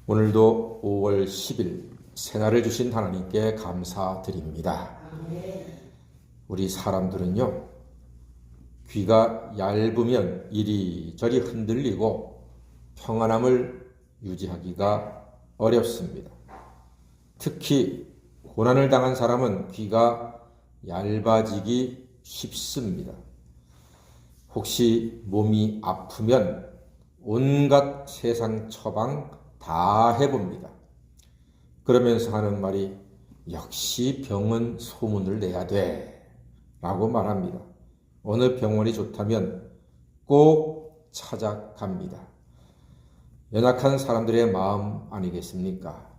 오늘도 5월 10일 새날을 주신 하나님께 감사드립니다. 우리 사람들은요, 귀가 얇으면 이리저리 흔들리고 평안함을 유지하기가 어렵습니다. 특히 고난을 당한 사람은 귀가 얇아지기 쉽습니다. 혹시 몸이 아프면 온갖 세상 처방 다 해봅니다. 그러면서 하는 말이 역시 병은 소문을 내야 돼 라고 말합니다. 어느 병원이 좋다면 꼭 찾아갑니다. 연약한 사람들의 마음 아니겠습니까?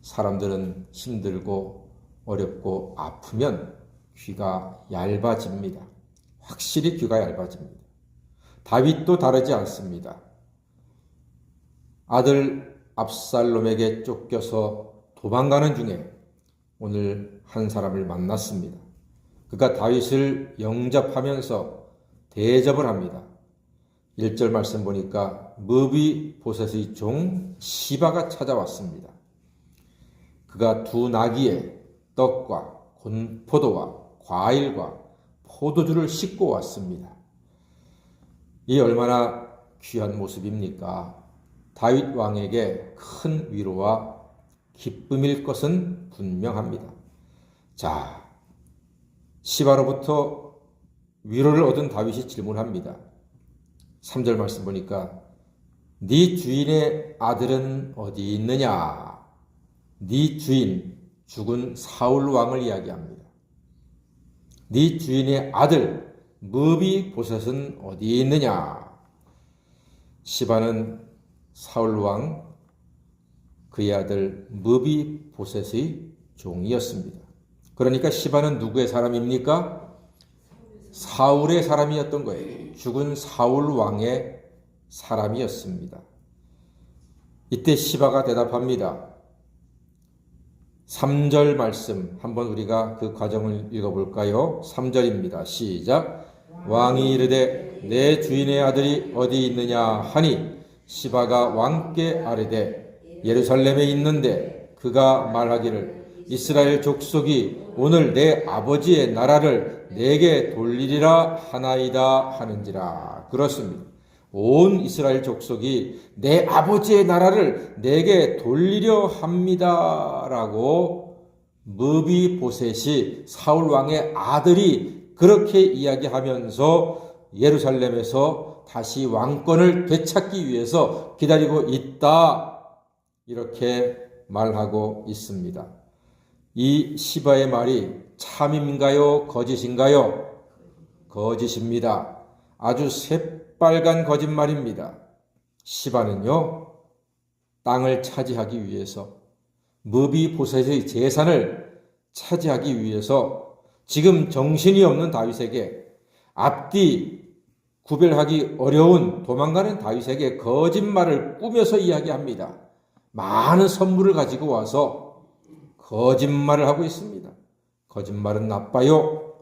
사람들은 힘들고 어렵고 아프면 귀가 얇아집니다. 확실히 귀가 얇아집니다. 다윗도 다르지 않습니다. 아들 압살롬에게 쫓겨서 도망가는 중에 오늘 한 사람을 만났습니다. 그가 다윗을 영접하면서 대접을 합니다. 1절 말씀 보니까 무비보셋의 종 시바가 찾아왔습니다. 그가 두 나귀에 떡과 곤포도와 과일과 포도주를 싣고 왔습니다. 이 얼마나 귀한 모습입니까? 다윗 왕에게 큰 위로와 기쁨일 것은 분명합니다. 자, 시바로부터 위로를 얻은 다윗이 질문합니다. 3절 말씀 보니까 네 주인의 아들은 어디 있느냐? 네 주인, 죽은 사울 왕을 이야기합니다. 네 주인의 아들 무비보셋은 어디 있느냐? 시바는 사울 왕 그의 아들 무비보셋의 종이었습니다. 그러니까 시바는 누구의 사람입니까? 사울의 사람이었던 거예요. 죽은 사울 왕의 사람이었습니다. 이때 시바가 대답합니다. 3절 말씀 한번 우리가 그 과정을 읽어볼까요? 3절입니다. 시작. 왕이 이르되 내 주인의 아들이 어디 있느냐 하니 시바가 왕께 아뢰되 예루살렘에 있는데 그가 말하기를 이스라엘 족속이 오늘 내 아버지의 나라를 내게 돌리리라 하나이다 하는지라. 그렇습니다. 온 이스라엘 족속이 내 아버지의 나라를 내게 돌리려 합니다 라고 무비보셋이 사울 왕의 아들이 그렇게 이야기하면서 예루살렘에서 다시 왕권을 되찾기 위해서 기다리고 있다 이렇게 말하고 있습니다. 이 시바의 말이 참인가요? 거짓인가요? 거짓입니다. 아주 새빨간 거짓말입니다. 시바는요, 땅을 차지하기 위해서 무비보셋의 재산을 차지하기 위해서 지금 정신이 없는 다윗에게 앞뒤 구별하기 어려운 도망가는 다윗에게 거짓말을 꾸며서 이야기합니다. 많은 선물을 가지고 와서 거짓말을 하고 있습니다. 거짓말은 나빠요.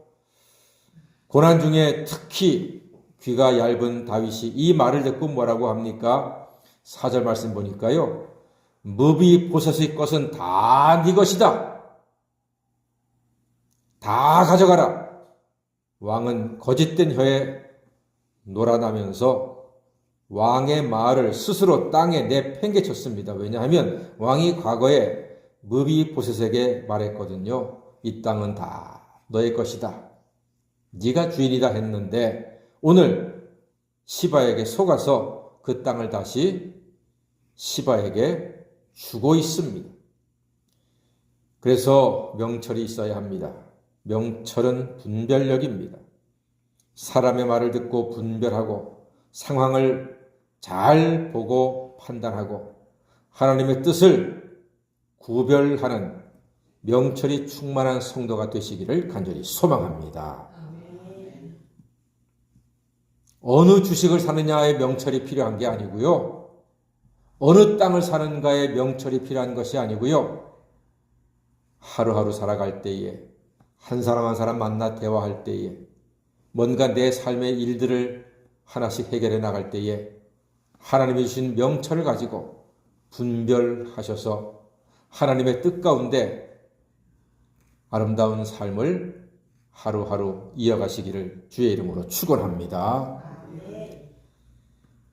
고난 중에 특히 귀가 얇은 다윗이 이 말을 듣고 뭐라고 합니까? 4절 말씀 보니까요. 무비보셋의 것은 다 네 것이다. 다 가져가라. 왕은 거짓된 혀에 놀아나면서 왕의 말을 스스로 땅에 내팽개쳤습니다. 왜냐하면 왕이 과거에 무비보셋에게 말했거든요. 이 땅은 다 너의 것이다. 네가 주인이다 했는데 오늘 시바에게 속아서 그 땅을 다시 시바에게 주고 있습니다. 그래서 명철이 있어야 합니다. 명철은 분별력입니다. 사람의 말을 듣고 분별하고 상황을 잘 보고 판단하고 하나님의 뜻을 구별하는 명철이 충만한 성도가 되시기를 간절히 소망합니다. 어느 주식을 사느냐의 명철이 필요한 게 아니고요. 어느 땅을 사는가의 명철이 필요한 것이 아니고요. 하루하루 살아갈 때에 한 사람 한 사람 만나 대화할 때에 뭔가 내 삶의 일들을 하나씩 해결해 나갈 때에 하나님이 주신 명철을 가지고 분별하셔서 하나님의 뜻 가운데 아름다운 삶을 하루하루 이어가시기를 주의 이름으로 축원합니다.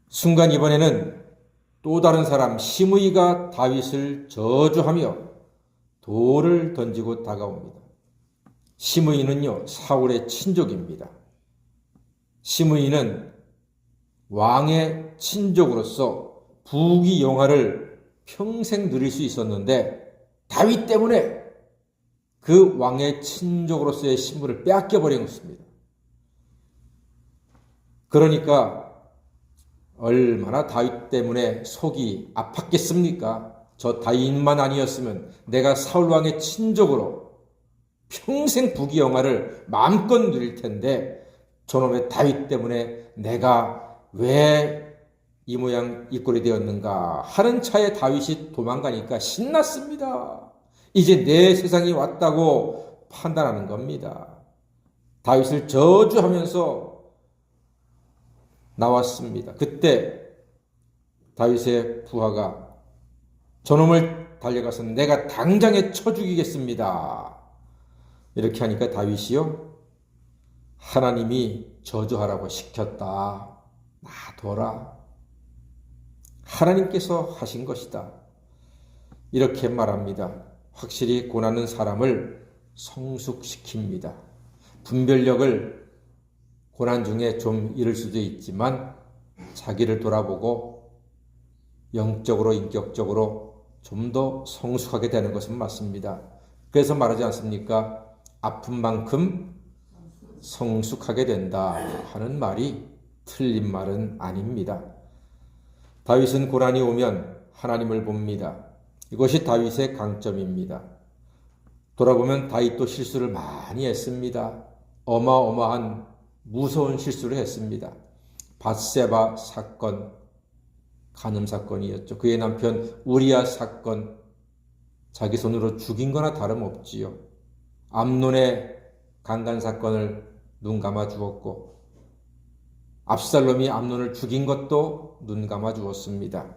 순간 이번에는 또 다른 사람 시므이가 다윗을 저주하며 돌을 던지고 다가옵니다. 시므이는요, 사울의 친족입니다. 시므이는 왕의 친족으로서 부귀 영화를 평생 누릴 수 있었는데 다윗 때문에 그 왕의 친족으로서의 신분을 빼앗겨버린 것입니다. 그러니까 얼마나 다윗 때문에 속이 아팠겠습니까? 저 다윗만 아니었으면 내가 사울왕의 친족으로 평생 부귀 영화를 마음껏 누릴 텐데 저놈의 다윗 때문에 내가 왜 이 모양 이 꼴이 되었는가 하는 차에 다윗이 도망가니까 신났습니다. 이제 내 세상이 왔다고 판단하는 겁니다. 다윗을 저주하면서 나왔습니다. 그때 다윗의 부하가 저놈을 달려가서 내가 당장에 쳐 죽이겠습니다. 이렇게 하니까 다윗이요, 하나님이 저주하라고 시켰다. 놔둬라. 하나님께서 하신 것이다. 이렇게 말합니다. 확실히 고난은 사람을 성숙시킵니다. 분별력을 고난 중에 좀 잃을 수도 있지만 자기를 돌아보고 영적으로 인격적으로 좀 더 성숙하게 되는 것은 맞습니다. 그래서 말하지 않습니까? 아픈 만큼 성숙하게 된다 하는 말이 틀린 말은 아닙니다. 다윗은 고난이 오면 하나님을 봅니다. 이것이 다윗의 강점입니다. 돌아보면 다윗도 실수를 많이 했습니다. 어마어마한 무서운 실수를 했습니다. 밧세바 사건, 간음 사건이었죠. 그의 남편 우리아 사건, 자기 손으로 죽인 거나 다름없지요. 암논의 강간 사건을 눈 감아 주었고 압살롬이 암논을 죽인 것도 눈 감아 주었습니다.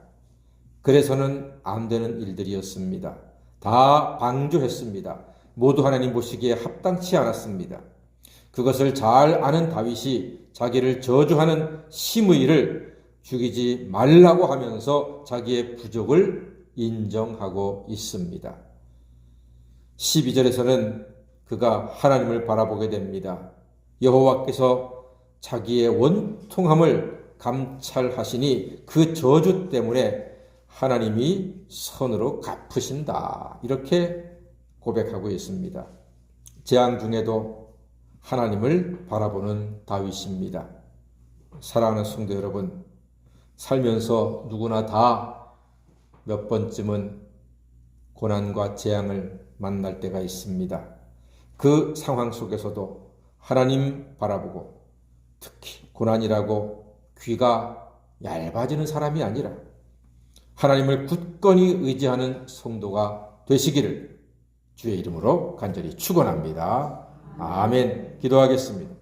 그래서는 안 되는 일들이었습니다. 다 방조했습니다. 모두 하나님 보시기에 합당치 않았습니다. 그것을 잘 아는 다윗이 자기를 저주하는 시므이를 죽이지 말라고 하면서 자기의 부족을 인정하고 있습니다. 12절에서는 그가 하나님을 바라보게 됩니다. 여호와께서 자기의 원통함을 감찰하시니 그 저주 때문에 하나님이 선으로 갚으신다. 이렇게 고백하고 있습니다. 재앙 중에도 하나님을 바라보는 다윗입니다. 사랑하는 성도 여러분, 살면서 누구나 다 몇 번쯤은 고난과 재앙을 만날 때가 있습니다. 그 상황 속에서도 하나님 바라보고 특히 고난이라고 귀가 얇아지는 사람이 아니라 하나님을 굳건히 의지하는 성도가 되시기를 주의 이름으로 간절히 축원합니다. 아멘. 기도하겠습니다.